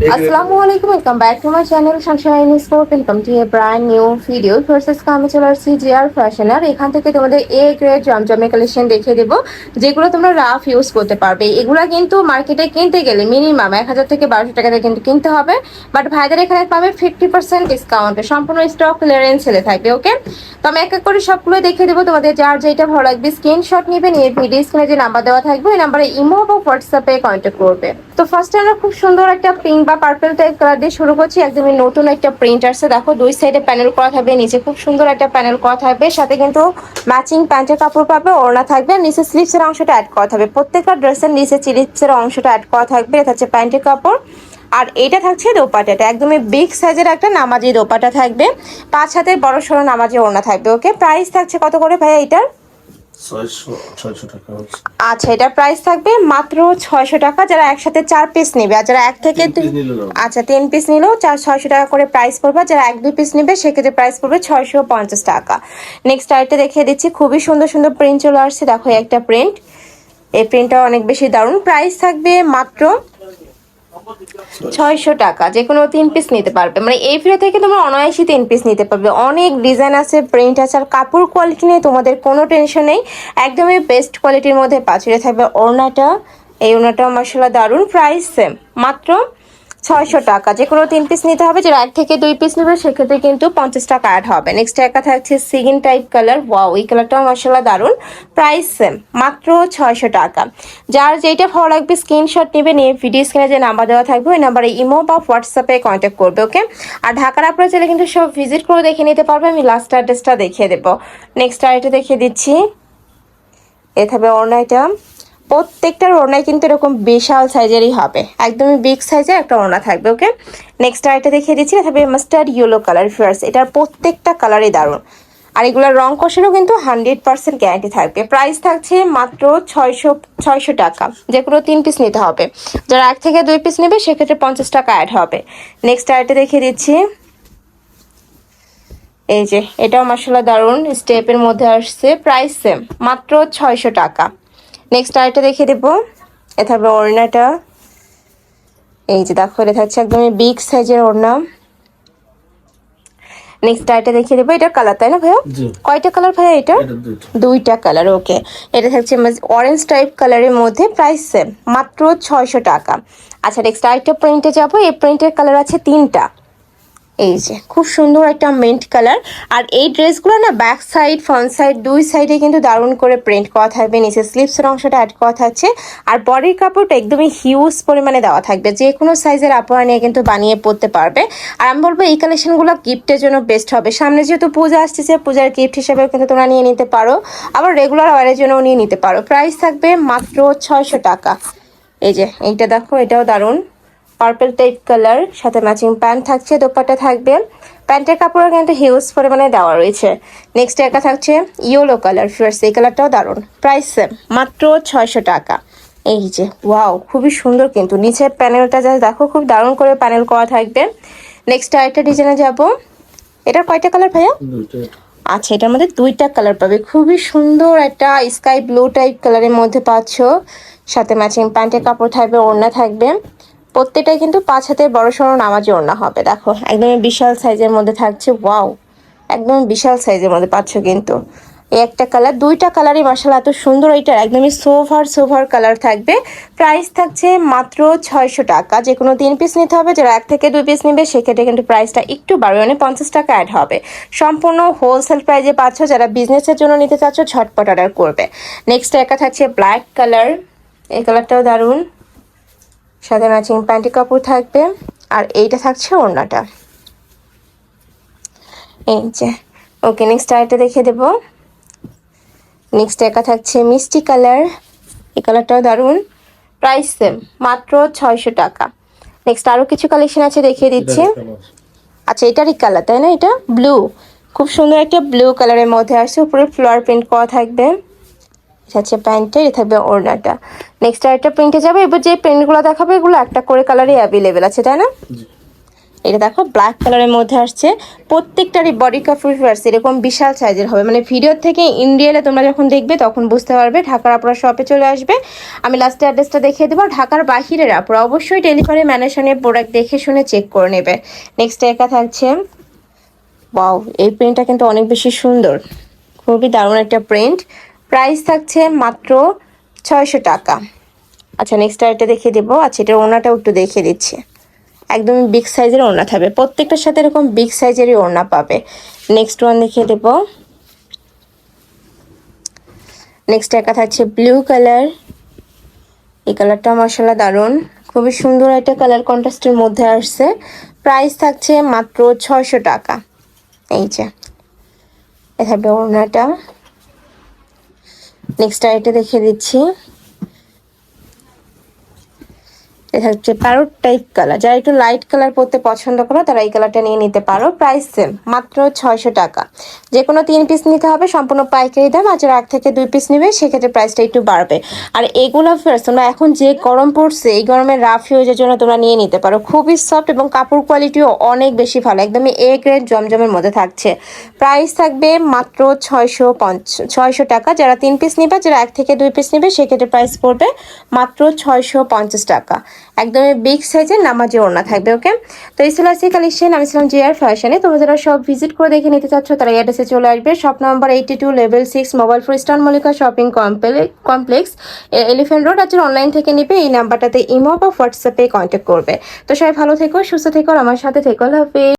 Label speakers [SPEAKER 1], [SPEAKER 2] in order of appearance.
[SPEAKER 1] আসসালামু আলাইকুম, welcome back to my channel Sunshine sport. Welcome to A brand new video. First আমি চলে আসছি জিআর ফ্যাশন, আর এখান থেকে তোমাদের এ গ্রেড জমজমে কালেকশন দেখিয়ে দেবো, যেগুলো তোমরা রাফ ইউজ করতে পারবে। এগুলো কিন্তু মার্কেটে কিনতে গেলে মিনিমাম 1000 থেকে 1200 টাকাতে কিন্তু কিনতে হবে, বাট ভাইদের এখানে পাবে 50% ডিসকাউন্টে, সম্পূর্ণ স্টক ক্লিয়ারেন্স সেলে থাকবে। ওকে, তো আমি এক এক করে সবগুলো দেখিয়ে দেবো, তোমাদের যার যেটা ভালো লাগবে স্ক্রিনশট নিবে, নিয়ে ভিডিও স্ক্রিনে যে নাম্বার দেওয়া থাকবে ওই নাম্বারে ইমো বা হোয়াটসঅ্যাপে কন্ট্যাক্ট করবে। তো ফার্স্টে আমরা খুব সুন্দর একটা পিঙ্ক বা পার্পল টাইপ কালার দিয়ে শুরু করছি। একদমই নতুন একটা প্রিন্ট আসছে, দেখো দুই সাইডে প্যানেল করা থাকবে, নিচে খুব সুন্দর একটা প্যানেল করা থাকবে, সাথে কিন্তু ম্যাচিং প্যান্টের কাপড় পাবে, ওড়না থাকবে, আর নিচে স্লিভসের অংশটা অ্যাড করা থাকবে। প্রত্যেকটা ড্রেসের নিচে স্লিভসের অংশটা অ্যাড করা থাকবে। এটা হচ্ছে প্যান্টের কাপড়, আর এটা থাকছে দোপাটাটা, একদমই বিগ সাইজের একটা নামাজি দোপাটা থাকবে, 5 হাতের বড় সড়ো নামাজি ওড়না থাকবে। ওকে, প্রাইস থাকছে কত করে ভাইয়া এটার?
[SPEAKER 2] 600 টাকা।
[SPEAKER 1] আচ্ছা, এটা প্রাইস থাকবে মাত্র 600 টাকা, যারা একসাথে 4 পিস নেবে, আর যারা এক থেকে আচ্ছা 3 পিস নিলেও 600 টাকা করে প্রাইস পড়বে। যারা 1-2 পিস নেবে সেক্ষেত্রে প্রাইস পড়বে 650 টাকা। নেক্সট আরেকটা দেখিয়ে দিচ্ছি, খুবই সুন্দর সুন্দর প্রিন্ট চলে আসছে। দেখো একটা প্রিন্ট, এই প্রিন্টটা অনেক বেশি দারুণ। প্রাইস থাকবে মাত্র 600 টাকা, যে কোনো 3 পিস নিতে পারবে, মানে এই ভিডিও থেকে তোমরা অনায়াসে 3 পিস নিতে পারবে। অনেক ডিজাইন আছে, প্রিন্ট আছে, আর কাপড় কোয়ালিটি নিয়ে তোমাদের কোনো টেনশন নেই, একদমই বেস্ট কোয়ালিটির মধ্যে পাঁচড়ে থাকবে ওড়নাটা। এই ওড়নাটা মাশাআল্লাহ দারুণ। প্রাইস সেম, মাত্র 600 টাকা, যে কোনো 3 পিস নিতে হবে। যারা 1 থেকে 2 পিস নেবে সেক্ষেত্রে কিন্তু 50 টাকা অ্যাড হবে। নেক্সট একটা থাকছে সিগিন টাইপ কালার, ওয়াও এই কালারটাও মাশাআল্লাহ দারুণ। প্রাইস সেম, মাত্র 600 টাকা। যার যেটা ভালো লাগবে স্ক্রিনশট নেবে, নিয়ে ভিডিও স্ক্রিনে যে নাম্বার দেওয়া থাকবে ওই নাম্বারে ইমো বা হোয়াটসঅ্যাপে কন্ট্যাক্ট করবে। ওকে, আর ঢাকার আপনারা চাইলে কিন্তু সব ভিজিট করে দেখে নিতে পারবে। আমি লাস্ট অ্যাড্রেসটা দেখিয়ে দেবো। নেক্সট আরেকটা দেখিয়ে দিচ্ছি, এ থাকবে ওড়নাটা। প্রত্যেকটার ওড়নায় কিন্তু এরকম বিশাল সাইজেরই হবে, একদমই বিগ সাইজের একটা ওড়না থাকবে। ওকে, নেক্সট আরেকটা দেখিয়ে দিচ্ছি, এটা থাকবে মাস্টার্ড ইয়েলো কালার ফিয়ার্স। এটার প্রত্যেকটা কালারই দারুণ, আর এগুলোর রং কষেরও কিন্তু 100% গ্যারান্টি থাকবে। প্রাইস থাকছে মাত্র 600 টাকা, যে কোনো 3 পিস নিতে হবে। যারা 1 থেকে 2 পিস নেবে সেক্ষেত্রে 50 টাকা অ্যাড হবে। নেক্সট আরেকটা দেখিয়ে দিচ্ছি, এই যে এটাও মাশাআল্লাহ দারুণ, স্টেপের মধ্যে আসছে। প্রাইস সেম, মাত্র 600 টাকা। নেক্সট আরেকটা দেখিয়ে দেবো, এ থাকবে ওড়নাটা। এই যে দেখো, এটা থাকছে একদমই বিগ সাইজের ওড়না। নেক্সট আরেকটা দেখিয়ে দেবো, এটা কালার তাই না ভাইয়া? কয়টা কালার ভাইয়া এটা? দুইটা কালার। ওকে, এটা থাকছে অরেঞ্জ টাইপ কালারের মধ্যে। প্রাইস সেম, মাত্র 600 টাকা। আচ্ছা, নেক্সট আরেকটা প্রিন্টে যাবো। এই প্রিন্টের কালার আছে 3টা। এই যে খুব সুন্দর একটা মিন্ট কালার, আর এই ড্রেসগুলো না ব্যাক সাইড ফ্রন্ট সাইড দুই সাইডে কিন্তু দারুণ করে প্রিন্ট করা থাকবে, নিচে স্লিভসের অংশটা অ্যাড করা থাকছে, আর বডির কাপড়টা একদমই হিউজ পরিমাণে দেওয়া থাকবে, যে কোনো সাইজের আপুরা নিয়ে কিন্তু বানিয়ে পরতে পারবে। আর আমি বলবো এই কালেকশনগুলো গিফটের জন্য বেস্ট হবে। সামনে যেহেতু পূজা আসতেছে, পূজার গিফট হিসেবেও কিন্তু তোমরা নিয়ে নিতে পারো, আবার রেগুলার ওয়ারের জন্যও নিয়ে নিতে পারো। প্রাইস থাকবে মাত্র 600 টাকা। এই যে এইটা দেখো, এটাও দারুণ, পার্পল টাইপ কালার, সাথে ম্যাচিং প্যান্ট থাকছে, দোপাট্টা থাকবে, প্যান্টের কাপড় কিন্তু হিউজ পরিমাণে দেওয়া রয়েছে। নেক্সট একটা থাকছে ইয়েলো কালার ফিয়ার্স, এই কালারটাও দারুণ। প্রাইস সেম, মাত্র 600 টাকা। এই যে ওয়াও, খুবই সুন্দর, কিন্তু নিচের প্যানেলটা যা দেখো, খুব দারুণ করে প্যানেল করা থাকবে। নেক্সট আরেকটা ডিজাইনে যাব, এটার কয়টা কালার ভাইয়া? আচ্ছা, এটার মধ্যে 2টা কালার পাবে, খুবই সুন্দর একটা স্কাই ব্লু টাইপ কালারের মধ্যে পাচ্ছ, সাথে ম্যাচিং প্যান্টের কাপড় থাকবে, ওড়না থাকবে। প্রত্যেকটাই কিন্তু 5 হাতের বড় সড়ো নামাজি ওড়না হবে। দেখো একদমই বিশাল সাইজের মধ্যে থাকছে, ওয়াও একদম বিশাল সাইজের মধ্যে পাচ্ছ কিন্তু। এই একটা কালার, 2টা কালারই মাশাআল্লাহ এত সুন্দর। এইটার একদমই সোভার কালার থাকবে। প্রাইস থাকছে মাত্র 600 টাকা, যে কোনো 3 পিস নিতে হবে। যারা 1 থেকে 2 পিস নেবে সেক্ষেত্রে কিন্তু প্রাইসটা একটু বাড়বে, মানে 50 টাকা অ্যাড হবে। সম্পূর্ণ হোলসেল প্রাইসে পাচ্ছ। যারা বিজনেসের জন্য নিতে চাচ্ছ ঝটপট অর্ডার করবে। নেক্সট একটা থাকছে ব্ল্যাক কালার, এই কালারটাও দারুণ, সাথে ম্যাচিং প্যান্টি কাপড় থাকবে, আর এইটা থাকছে ওড়নাটা। এই যে ওকে, নেক্সট আরেকটা দেখিয়ে দেবো। নেক্সট একা থাকছে মিষ্টি কালার, এই কালারটাও দারুণ। প্রাইস সেম, মাত্র 600 টাকা। নেক্সট আরও কিছু কালেকশন আছে, দেখিয়ে দিচ্ছি। আচ্ছা, এটারই কালার তাই না? এটা ব্লু, খুব সুন্দর একটা ব্লু কালারের মধ্যে আসছে, উপরে ফ্লোয়ার প্রিন্ট করা থাকবে। এটা হচ্ছে প্যান্টটা, এটা থাকবে ওড়নাটা। নেক্সট আরেকটা প্রিন্টে যাবে। এবার যে প্রিন্টগুলো দেখাবে এগুলো একটা করে কালারই অ্যাভেলেবেল আছে তাই না? এটা দেখো ব্ল্যাক কালারের মধ্যে আসছে, প্রত্যেকটারই বডি কাপড় এরকম বিশাল সাইজের হবে, মানে ভিডিও থেকে ইন রিয়েলে তোমরা যখন দেখবে তখন বুঝতে পারবে। ঢাকার আপুরা শপে চলে আসবে, আমি লাস্টে অ্যাড্রেসটা দেখিয়ে দেবো। ঢাকার বাহিরের আপুরা অবশ্যই ডেলিভারি ম্যানেশনের প্রোডাক্ট দেখে শুনে চেক করে নেবে। নেক্সট একা থাকছে, ওয়াও এই প্রিন্টটা কিন্তু অনেক বেশি সুন্দর, খুবই দারুণ একটা প্রিন্ট। প্রাইস থাকছে মাত্র 600 টাকা। আচ্ছা নেক্সট আরেকটা দেখিয়ে দেবো। আচ্ছা এটার ওড়নাটাও একটু দেখিয়ে দিচ্ছি, একদম বিগ সাইজের ওড়না থাকবে, প্রত্যেকটার সাথে এরকম বিগ সাইজেরই ওড়না পাবে। নেক্সট ওয়ান দেখিয়ে দেব। নেক্সট একা থাকছে ব্লু কালার, এই কালারটা মাশাআল্লাহ দারুণ, খুবই সুন্দর একটা কালার কন্ট্রাস্টের মধ্যে আসছে। প্রাইস থাকছে মাত্র 600 টাকা। এই যে এ থাকবে ওড়নাটা। নেক্সট আরেকটা দেখিয়ে দিচ্ছি, এটা হচ্ছে প্যারোট টাইপ কালার, যারা একটু লাইট কালার পরতে পছন্দ করো তারা এই কালারটা নিয়ে নিতে পারো। প্রাইস সেম মাত্র 600 টাকা। যে কোনো 3 পিস নিতে হবে, সম্পূর্ণ পাইকারি দাম। আর যারা 1 থেকে 2 পিস নেবে সেক্ষেত্রে প্রাইসটা একটু বাড়বে। আর এগুলো ফেয়ার্স তোমরা এখন যে গরম পড়ছে এই গরমে রাফ ইউজের জন্য তোমরা নিয়ে নিতে পারো, খুবই সফট এবং কাপড় কোয়ালিটিও অনেক বেশি ভালো, একদমই এ গ্রেড জমজমের মধ্যে থাকছে। প্রাইস থাকবে মাত্র 600 টাকা। যারা 3 পিস নেবে, যারা 1 থেকে 2 পিস নেবে সেক্ষেত্রে প্রাইস পড়বে মাত্র 650 টাকা। একদমই বিগ সাইজের নামাজি ওড়না থাকবে। ওকে, তো এই ছিল আজকে কালেকশন। আমি ছিলাম জিআর ফ্যাশনে। তোমরা যারা সব ভিজিট করে দেখে নিতে চাচ্ছ তারা অ্যাড্রেসে চলে আসবে, shop number 82 level 6 mobile four star Mallika shopping complex elephant road. আজকে অনলাইন থেকে নিবে এই নাম্বারটাতে ইমো বা হোয়াটসঅ্যাপে কন্ট্যাক্ট করবে। তো সবাই ভালো থেকো, সুস্থ থেকো, আর আমার সাথে থেকো। আল্লাহ হাফেজ।